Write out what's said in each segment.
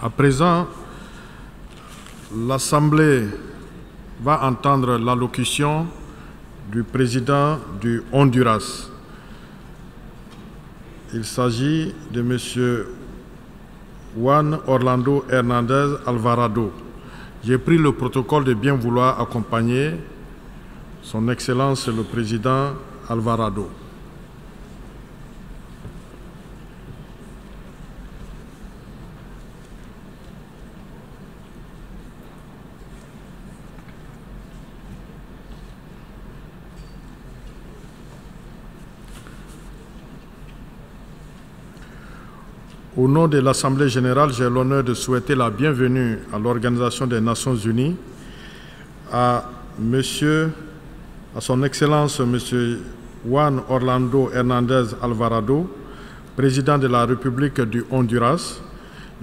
À présent, l'Assemblée va entendre l'allocution du président du Honduras. Il s'agit de M. Juan Orlando Hernández Alvarado. J'ai pris le protocole de bien vouloir accompagner Son Excellence le Président Alvarado. Au nom de l'Assemblée générale, j'ai l'honneur de souhaiter la bienvenue à l'Organisation des Nations Unies à Son Excellence M. Juan Orlando Hernández Alvarado, président de la République du Honduras.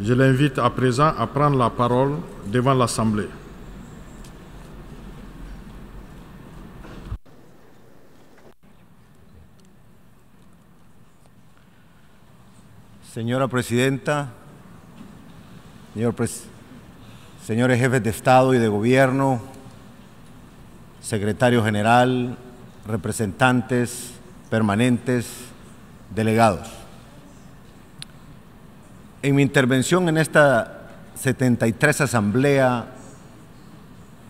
Je l'invite à présent à prendre la parole devant l'Assemblée. Señora Presidenta, señores jefes de Estado y de Gobierno, Secretario General, representantes permanentes, delegados. En mi intervención en esta 73 Asamblea,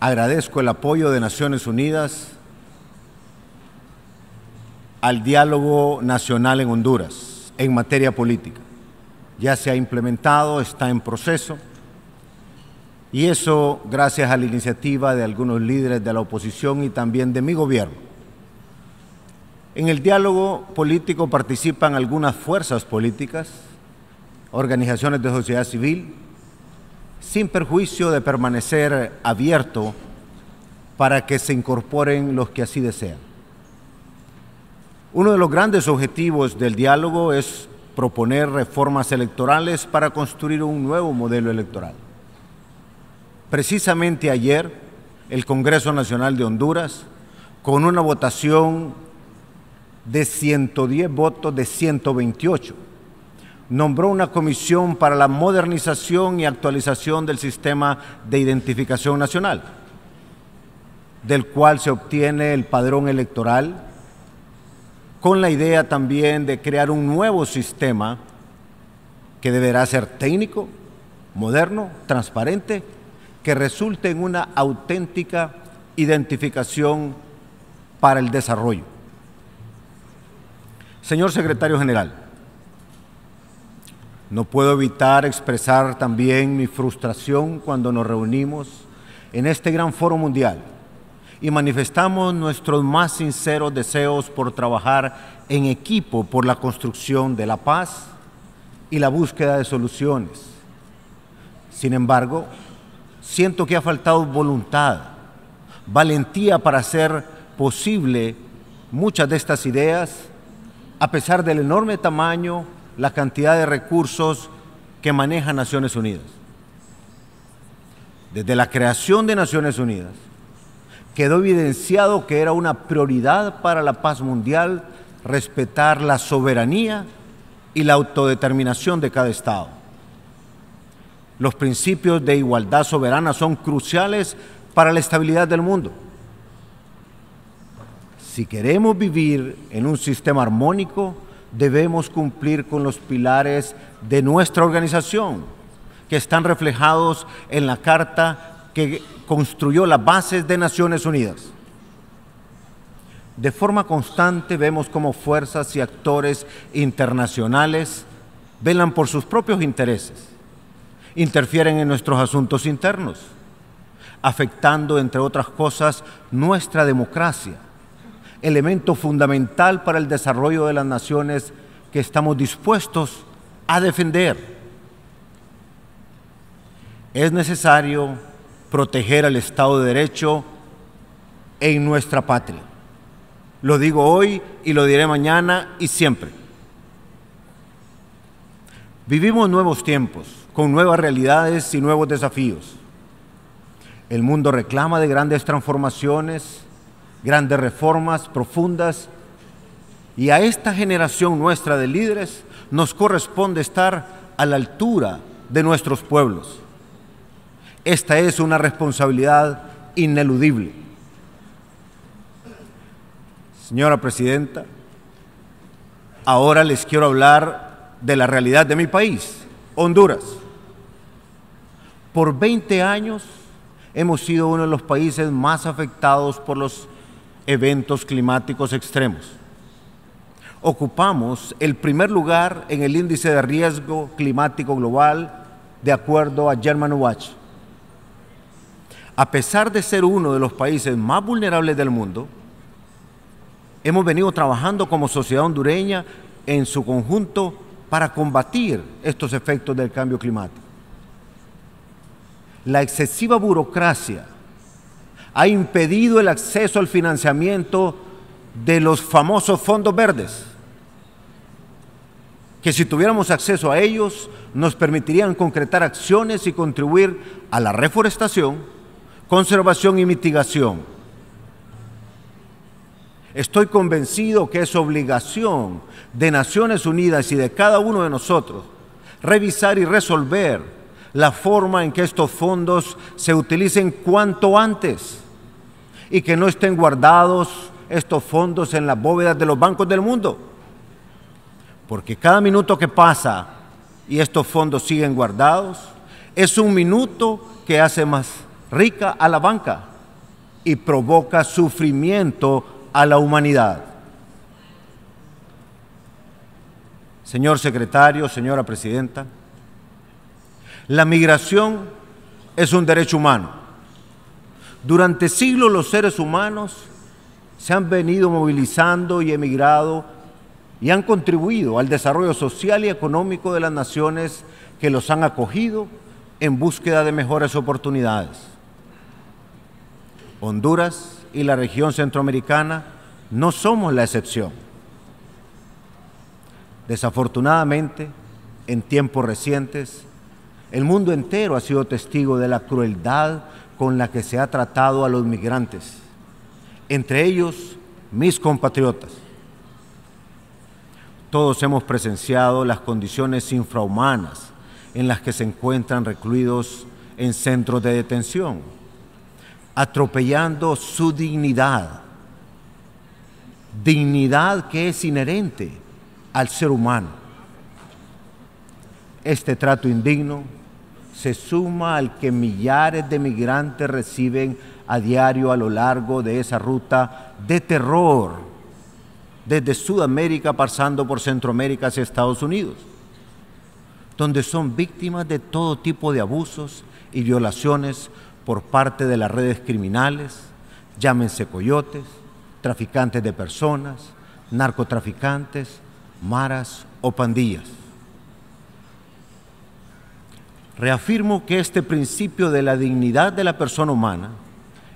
agradezco el apoyo de Naciones Unidas al diálogo nacional en Honduras en materia política. Ya se ha implementado, está en proceso, y eso gracias a la iniciativa de algunos líderes de la oposición y también de mi gobierno. En el diálogo político participan algunas fuerzas políticas, organizaciones de sociedad civil, sin perjuicio de permanecer abierto para que se incorporen los que así desean. Uno de los grandes objetivos del diálogo es proponer reformas electorales para construir un nuevo modelo electoral. Precisamente ayer, el Congreso Nacional de Honduras, con una votación de 110 votos de 128, nombró una comisión para la modernización y actualización del sistema de identificación nacional, del cual se obtiene el padrón electoral, con la idea también de crear un nuevo sistema que deberá ser técnico, moderno, transparente, que resulte en una auténtica identificación para el desarrollo. Señor Secretario General, no puedo evitar expresar también mi frustración cuando nos reunimos en este gran foro mundial y manifestamos nuestros más sinceros deseos por trabajar en equipo por la construcción de la paz y la búsqueda de soluciones. Sin embargo, siento que ha faltado voluntad, valentía para hacer posible muchas de estas ideas, a pesar del enorme tamaño, la cantidad de recursos que maneja Naciones Unidas. Desde la creación de Naciones Unidas, quedó evidenciado que era una prioridad para la paz mundial respetar la soberanía y la autodeterminación de cada Estado. Los principios de igualdad soberana son cruciales para la estabilidad del mundo. Si queremos vivir en un sistema armónico, debemos cumplir con los pilares de nuestra organización, que están reflejados en la Carta que construyó las bases de Naciones Unidas. De forma constante vemos cómo fuerzas y actores internacionales velan por sus propios intereses, interfieren en nuestros asuntos internos, afectando, entre otras cosas, nuestra democracia, elemento fundamental para el desarrollo de las naciones que estamos dispuestos a defender. Es necesario proteger al Estado de Derecho en nuestra patria. Lo digo hoy y lo diré mañana y siempre. Vivimos nuevos tiempos, con nuevas realidades y nuevos desafíos. El mundo reclama de grandes transformaciones, grandes reformas profundas, y a esta generación nuestra de líderes nos corresponde estar a la altura de nuestros pueblos. Esta es una responsabilidad ineludible. Señora Presidenta, ahora les quiero hablar de la realidad de mi país, Honduras. Por 20 años hemos sido uno de los países más afectados por los eventos climáticos extremos. Ocupamos el primer lugar en el índice de riesgo climático global de acuerdo a Germanwatch. A pesar de ser uno de los países más vulnerables del mundo, hemos venido trabajando como sociedad hondureña en su conjunto para combatir estos efectos del cambio climático. La excesiva burocracia ha impedido el acceso al financiamiento de los famosos fondos verdes, que si tuviéramos acceso a ellos nos permitirían concretar acciones y contribuir a la reforestación, conservación y mitigación. Estoy convencido que es obligación de Naciones Unidas y de cada uno de nosotros revisar y resolver la forma en que estos fondos se utilicen cuanto antes y que no estén guardados estos fondos en las bóvedas de los bancos del mundo. Porque cada minuto que pasa y estos fondos siguen guardados es un minuto que hace más rica a la banca y provoca sufrimiento a la humanidad. Señor secretario, señora presidenta, la migración es un derecho humano. Durante siglos los seres humanos se han venido movilizando y emigrado y han contribuido al desarrollo social y económico de las naciones que los han acogido en búsqueda de mejores oportunidades. Honduras y la región centroamericana no somos la excepción. Desafortunadamente, en tiempos recientes, el mundo entero ha sido testigo de la crueldad con la que se ha tratado a los migrantes, entre ellos mis compatriotas. Todos hemos presenciado las condiciones infrahumanas en las que se encuentran recluidos en centros de detención, atropellando su dignidad que es inherente al ser humano. Este trato indigno se suma al que millares de migrantes reciben a diario a lo largo de esa ruta de terror, desde Sudamérica pasando por Centroamérica hacia Estados Unidos, donde son víctimas de todo tipo de abusos y violaciones por parte de las redes criminales, llámense coyotes, traficantes de personas, narcotraficantes, maras o pandillas. Reafirmo que este principio de la dignidad de la persona humana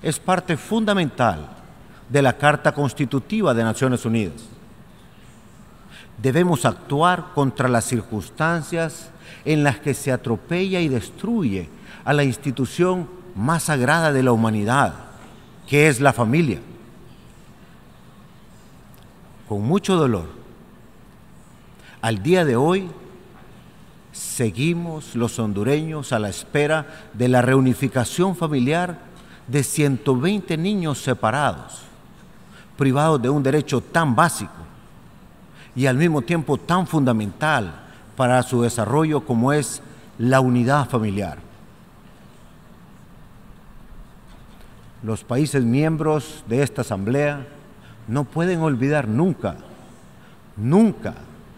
es parte fundamental de la Carta Constitutiva de Naciones Unidas. Debemos actuar contra las circunstancias en las que se atropella y destruye a la institución más sagrada de la humanidad, que es la familia. Con mucho dolor, al día de hoy, seguimos los hondureños a la espera de la reunificación familiar de 120 niños separados, privados de un derecho tan básico y al mismo tiempo tan fundamental para su desarrollo como es la unidad familiar. Los países miembros de esta Asamblea no pueden olvidar nunca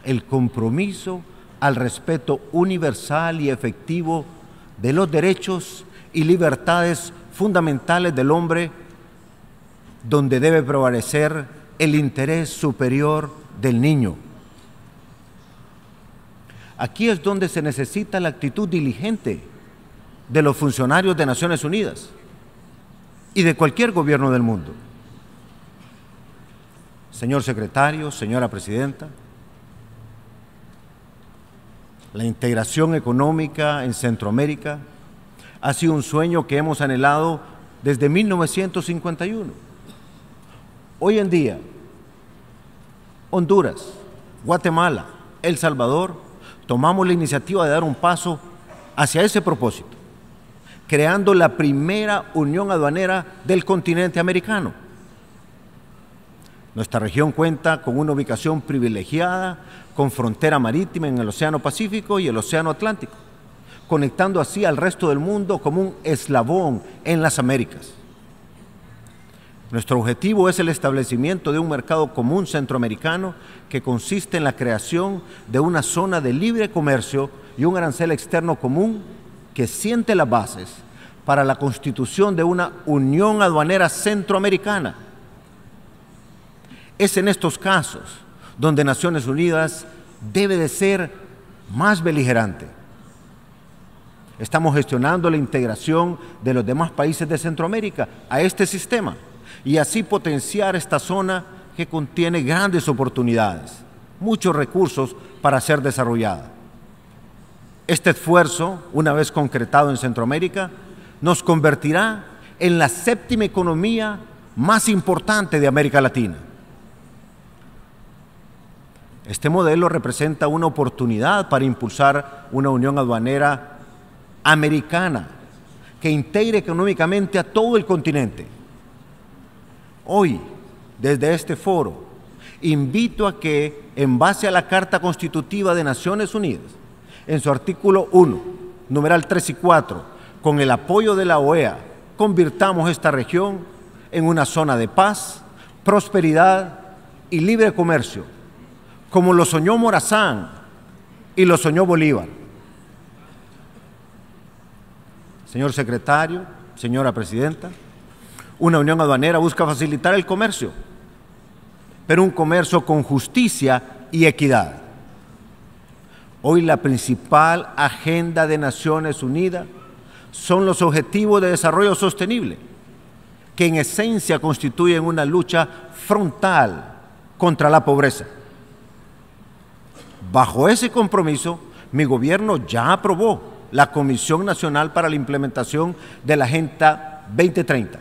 el compromiso al respeto universal y efectivo de los derechos y libertades fundamentales del hombre, donde debe prevalecer el interés superior del niño. Aquí es donde se necesita la actitud diligente de los funcionarios de Naciones Unidas y de cualquier gobierno del mundo. Señor secretario, señora presidenta, la integración económica en Centroamérica ha sido un sueño que hemos anhelado desde 1951. Hoy en día, Honduras, Guatemala, El Salvador, tomamos la iniciativa de dar un paso hacia ese propósito, creando la primera unión aduanera del continente americano. Nuestra región cuenta con una ubicación privilegiada, con frontera marítima en el Océano Pacífico y el Océano Atlántico, conectando así al resto del mundo como un eslabón en las Américas. Nuestro objetivo es el establecimiento de un mercado común centroamericano que consiste en la creación de una zona de libre comercio y un arancel externo común que siente las bases para la constitución de una unión aduanera centroamericana. Es en estos casos donde Naciones Unidas debe de ser más beligerante. Estamos gestionando la integración de los demás países de Centroamérica a este sistema y así potenciar esta zona que contiene grandes oportunidades, muchos recursos para ser desarrollada. Este esfuerzo, una vez concretado en Centroamérica, nos convertirá en la séptima economía más importante de América Latina. Este modelo representa una oportunidad para impulsar una unión aduanera americana que integre económicamente a todo el continente. Hoy, desde este foro, invito a que, en base a la Carta Constitutiva de Naciones Unidas, en su artículo 1, numeral 3 y 4, con el apoyo de la OEA, convirtamos esta región en una zona de paz, prosperidad y libre comercio, como lo soñó Morazán y lo soñó Bolívar. Señor secretario, señora presidenta, una unión aduanera busca facilitar el comercio, pero un comercio con justicia y equidad. Hoy la principal agenda de Naciones Unidas son los Objetivos de Desarrollo Sostenible, que en esencia constituyen una lucha frontal contra la pobreza. Bajo ese compromiso, mi gobierno ya aprobó la Comisión Nacional para la Implementación de la Agenda 2030.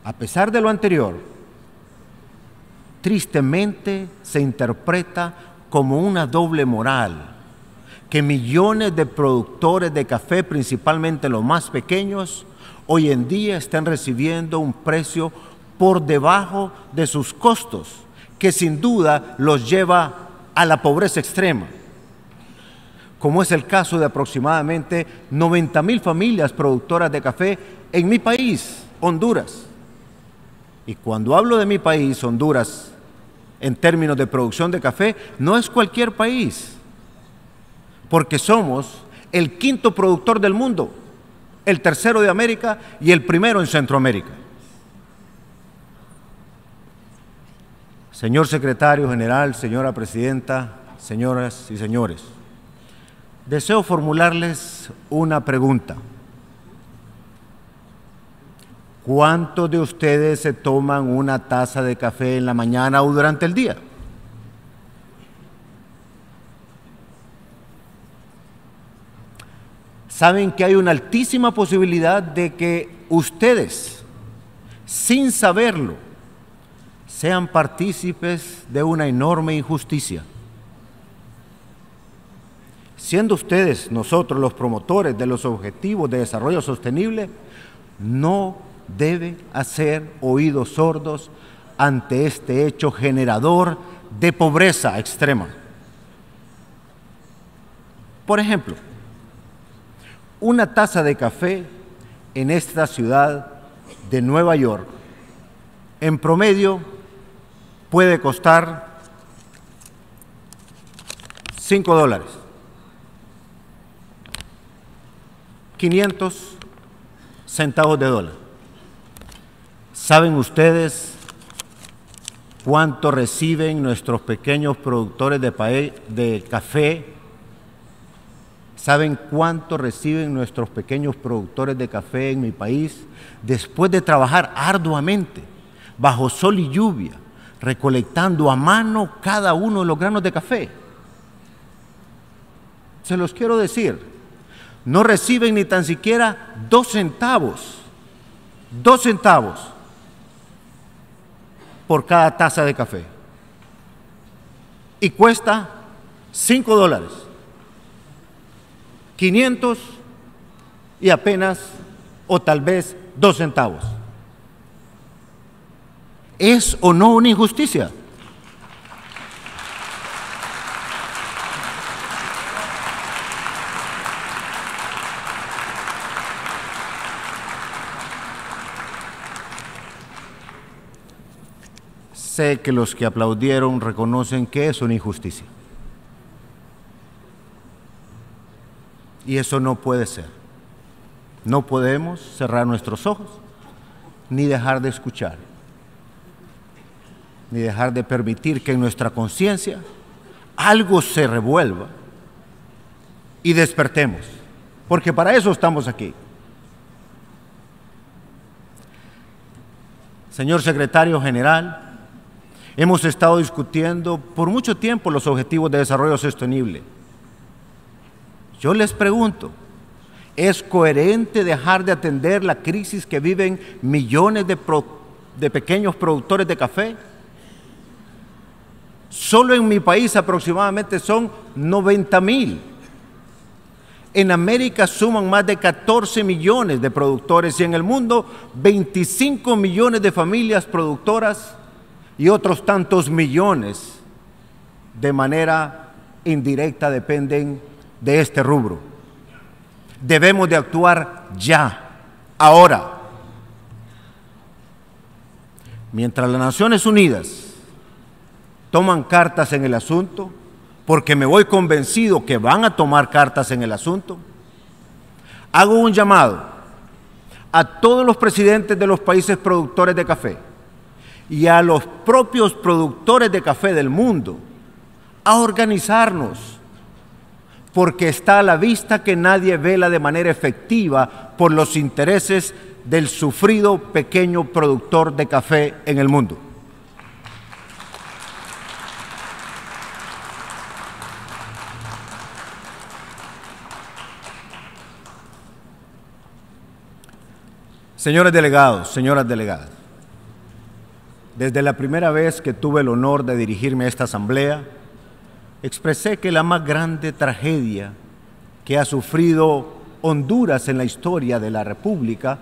A pesar de lo anterior, tristemente se interpreta como una doble moral que millones de productores de café, principalmente los más pequeños, hoy en día están recibiendo un precio por debajo de sus costos, que sin duda los lleva a la pobreza extrema, como es el caso de aproximadamente 90,000 familias productoras de café en mi país, Honduras. Y cuando hablo de mi país, Honduras, en términos de producción de café, no es cualquier país, porque somos el quinto productor del mundo, el tercero de América y el primero en Centroamérica. Señor secretario general, señora presidenta, señoras y señores, deseo formularles una pregunta. ¿Cuántos de ustedes se toman una taza de café en la mañana o durante el día? Saben que hay una altísima posibilidad de que ustedes, sin saberlo, sean partícipes de una enorme injusticia. Siendo ustedes, nosotros, los promotores de los Objetivos de Desarrollo Sostenible, no debe hacer oídos sordos ante este hecho generador de pobreza extrema. Por ejemplo, una taza de café en esta ciudad de Nueva York, en promedio, puede costar $5, 500 centavos de dólar. ¿Saben ustedes cuánto reciben nuestros pequeños productores de café? ¿Saben cuánto reciben nuestros pequeños productores de café en mi país después de trabajar arduamente, bajo sol y lluvia, recolectando a mano cada uno de los granos de café? Se los quiero decir, no reciben ni tan siquiera 2 centavos por cada taza de café, y cuesta $5. 500 y apenas o tal vez 2 centavos. ¿Es o no una injusticia? Sé que los que aplaudieron reconocen que es una injusticia. Y eso no puede ser. No podemos cerrar nuestros ojos, ni dejar de escuchar, ni dejar de permitir que en nuestra conciencia algo se revuelva y despertemos, porque para eso estamos aquí. Señor Secretario General, hemos estado discutiendo por mucho tiempo los objetivos de desarrollo sostenible. Yo les pregunto, ¿es coherente dejar de atender la crisis que viven millones de pequeños productores de café? Solo en mi país aproximadamente son 90,000. En América suman más de 14 millones de productores y en el mundo 25 millones de familias productoras y otros tantos millones de manera indirecta dependen de este rubro. Debemos de actuar ya, ahora. Mientras las Naciones Unidas toman cartas en el asunto, porque me voy convencido que van a tomar cartas en el asunto, hago un llamado a todos los presidentes de los países productores de café y a los propios productores de café del mundo a organizarnos, porque está a la vista que nadie vela de manera efectiva por los intereses del sufrido pequeño productor de café en el mundo. Señores delegados, señoras delegadas, desde la primera vez que tuve el honor de dirigirme a esta asamblea, expresé que la más grande tragedia que ha sufrido Honduras en la historia de la República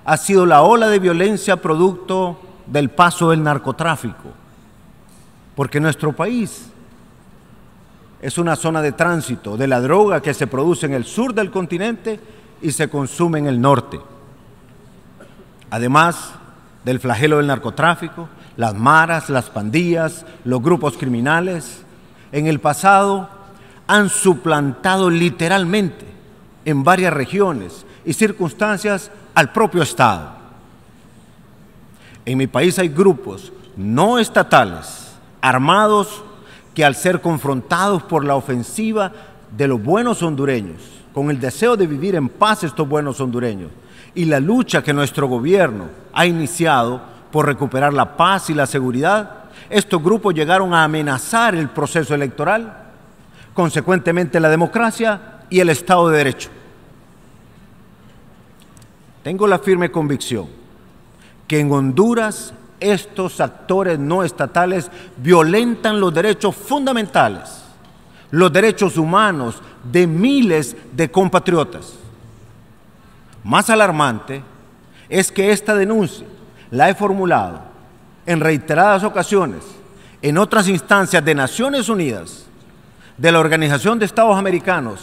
ha sido la ola de violencia producto del paso del narcotráfico, porque nuestro país es una zona de tránsito de la droga que se produce en el sur del continente y se consume en el norte. Además del flagelo del narcotráfico, las maras, las pandillas, los grupos criminales, en el pasado han suplantado literalmente en varias regiones y circunstancias al propio Estado. En mi país hay grupos no estatales, armados, que al ser confrontados por la ofensiva de los buenos hondureños, con el deseo de vivir en paz estos buenos hondureños, y la lucha que nuestro gobierno ha iniciado por recuperar la paz y la seguridad, estos grupos llegaron a amenazar el proceso electoral, consecuentemente la democracia y el Estado de Derecho. Tengo la firme convicción que en Honduras estos actores no estatales violentan los derechos fundamentales, los derechos humanos de miles de compatriotas. Más alarmante es que esta denuncia la he formulado en reiteradas ocasiones en otras instancias de Naciones Unidas, de la Organización de Estados Americanos,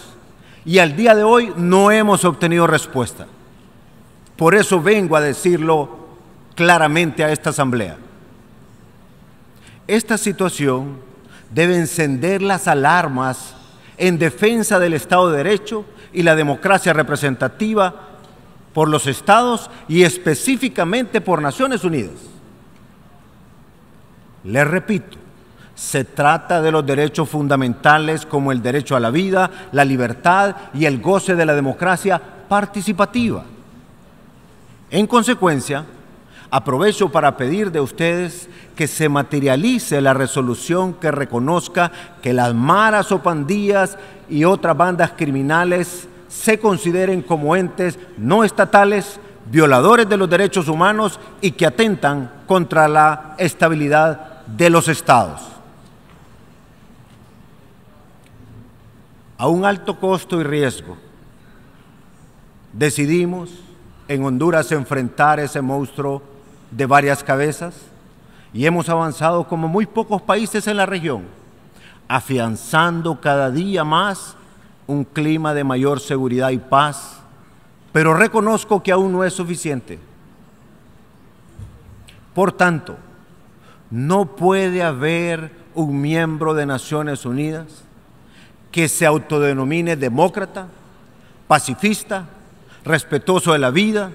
y al día de hoy no hemos obtenido respuesta. Por eso vengo a decirlo claramente a esta asamblea. Esta situación debe encender las alarmas en defensa del Estado de Derecho y la democracia representativa por los estados y específicamente por Naciones Unidas. Les repito, se trata de los derechos fundamentales como el derecho a la vida, la libertad y el goce de la democracia participativa. En consecuencia, aprovecho para pedir de ustedes que se materialice la resolución que reconozca que las maras o pandillas y otras bandas criminales se consideren como entes no estatales, violadores de los derechos humanos y que atentan contra la estabilidad de los estados. A un alto costo y riesgo, Decidimos en Honduras enfrentar ese monstruo de varias cabezas y hemos avanzado como muy pocos países en la región, afianzando cada día más un clima de mayor seguridad y paz, pero reconozco que aún no es suficiente. Por tanto, no puede haber un miembro de Naciones Unidas que se autodenomine demócrata, pacifista, respetuoso de la vida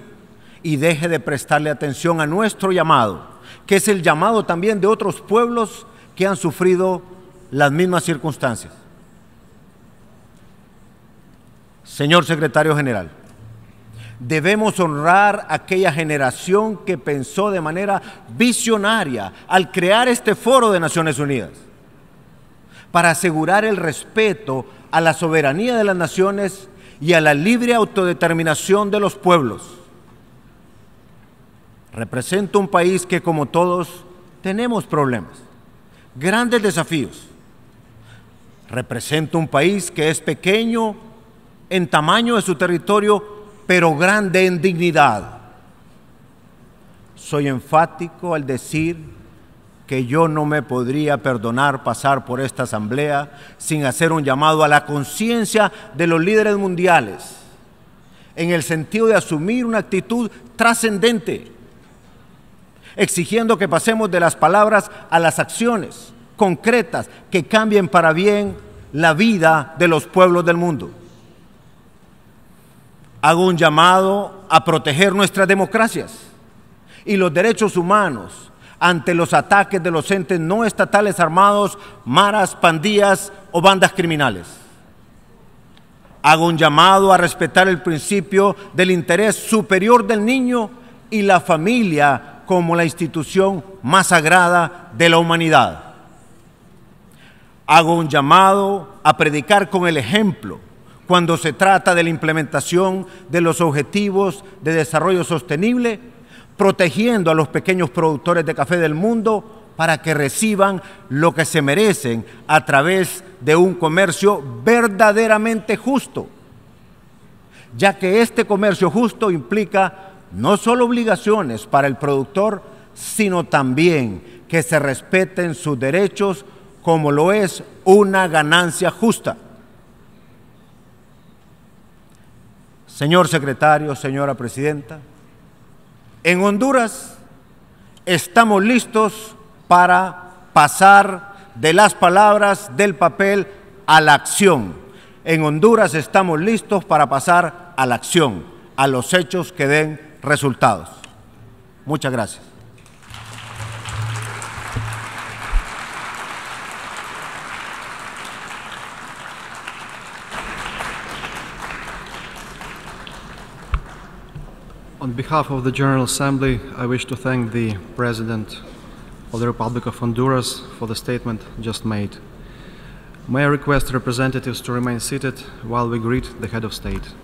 y deje de prestarle atención a nuestro llamado, que es el llamado también de otros pueblos que han sufrido las mismas circunstancias. Señor Secretario General, debemos honrar a aquella generación que pensó de manera visionaria al crear este foro de Naciones Unidas para asegurar el respeto a la soberanía de las naciones y a la libre autodeterminación de los pueblos. Represento un país que, como todos, tenemos problemas, grandes desafíos. Represento un país que es pequeño en tamaño de su territorio, pero grande en dignidad. Soy enfático al decir que yo no me podría perdonar pasar por esta asamblea sin hacer un llamado a la conciencia de los líderes mundiales, en el sentido de asumir una actitud trascendente, exigiendo que pasemos de las palabras a las acciones concretas que cambien para bien la vida de los pueblos del mundo. Hago un llamado a proteger nuestras democracias y los derechos humanos ante los ataques de los entes no estatales armados, maras, pandillas o bandas criminales. Hago un llamado a respetar el principio del interés superior del niño y la familia como la institución más sagrada de la humanidad. Hago un llamado a predicar con el ejemplo cuando se trata de la implementación de los objetivos de desarrollo sostenible, protegiendo a los pequeños productores de café del mundo para que reciban lo que se merecen a través de un comercio verdaderamente justo, ya que este comercio justo implica no solo obligaciones para el productor, sino también que se respeten sus derechos como lo es una ganancia justa. Señor secretario, señora presidenta, en Honduras estamos listos para pasar de las palabras del papel a la acción. En Honduras estamos listos para pasar a la acción, a los hechos que den resultados. Muchas gracias. On behalf of the General Assembly, I wish to thank the President of the Republic of Honduras for the statement just made. May I request representatives to remain seated while we greet the Head of State.